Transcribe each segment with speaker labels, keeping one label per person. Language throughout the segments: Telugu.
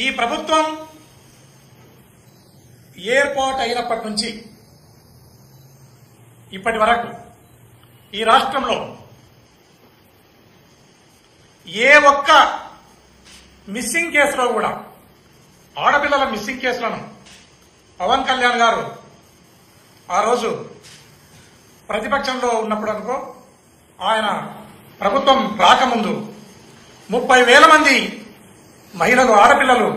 Speaker 1: ఈ ప్రభుత్వం ఏర్పాటు అయినప్పటి నుంచి ఇప్పటి వరకు ఈ రాష్ట్రంలో ఏ ఒక్క మిస్సింగ్ కేసులో కూడా ఆడపిల్లల మిస్సింగ్ కేసులను పవన్ కళ్యాణ్ గారు ఆ రోజు ప్రతిపక్షంలో ఉన్నప్పుడు అనుకో ఆయన ప్రభుత్వం రాకముందు 30,000 మంది మహిళలు ఆడపిల్లలు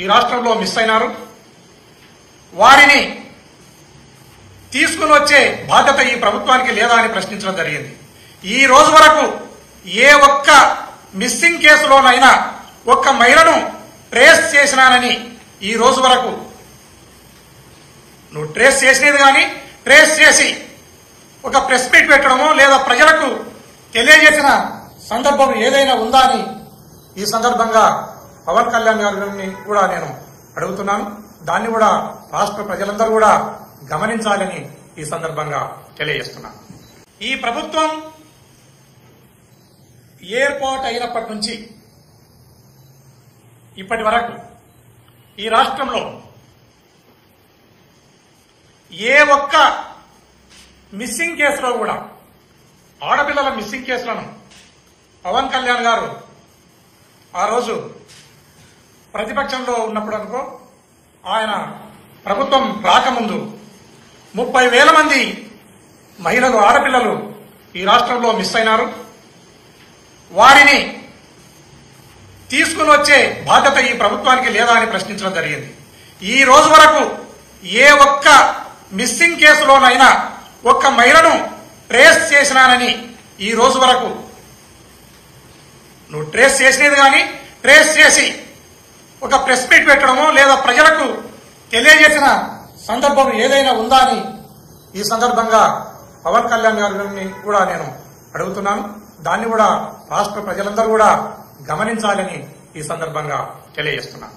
Speaker 1: ఈ రాష్ట్రంలో మిస్ అయినారు. వారిని తీసుకుని వచ్చే బాధ్యత ఈ ప్రభుత్వానికి లేదా అని ప్రశ్నించడం జరిగింది. ఈ రోజు వరకు ఏ ఒక్క మిస్సింగ్ కేసులోనైనా ఒక్క మహిళను ట్రేస్ చేసినానని ఈ రోజు వరకు నువ్వు ట్రేస్ చేసినది కానీ ట్రేస్ చేసి ఒక ప్రెస్ మీట్ పెట్టడమో లేదా ప్రజలకు తెలియజేసిన సందర్భం ఏదైనా ఉందా అని ఈ సందర్భంగా పవన్ కళ్యాణ్ గారిని కూడా నేను అడుగుతున్నాను. దాన్ని కూడా రాష్ట్ర ప్రజలందరూ కూడా గమనించాలని ఈ సందర్భంగా తెలియజేస్తున్నాను. ఈ ప్రభుత్వం ఏర్పాటు అయినప్పటి నుంచి ఇప్పటి వరకు ఈ రాష్ట్రంలో ఏ ఒక్క మిస్సింగ్ కేసులో కూడా ఆడపిల్లల మిస్సింగ్ కేసులను పవన్ కళ్యాణ్ గారు ఆ రోజు ప్రతిపక్షంలో ఉన్నప్పుడు అనుకో ఆయన ప్రభుత్వం రాకముందు 30,000 మంది మహిళలు ఆడపిల్లలు ఈ రాష్ట్రంలో మిస్ అయినారు. వారిని తీసుకుని వచ్చే బాధ్యత ఈ ప్రభుత్వానికి లేదా అని ప్రశ్నించడం జరిగింది. ఈ రోజు వరకు ఏ ఒక్క మిస్సింగ్ కేసులోనైనా ఒక్క మహిళను ట్రేస్ చేసినానని ఈ రోజు వరకు నువ్వు ట్రేస్ చేసినది కానీ ట్రేస్ చేసి ఒక ప్రెస్ మీట్ పెట్టడమో లేదా ప్రజలకు తెలియజేసిన సందర్భం ఏదైనా ఉందా అని ఈ సందర్భంగా పవన్ కళ్యాణ్ గారిని కూడా నేను అడుగుతున్నాను. దాన్ని కూడా రాష్ట్ర ప్రజలందరూ కూడా గమనించాలని ఈ సందర్భంగా తెలియజేస్తున్నాను.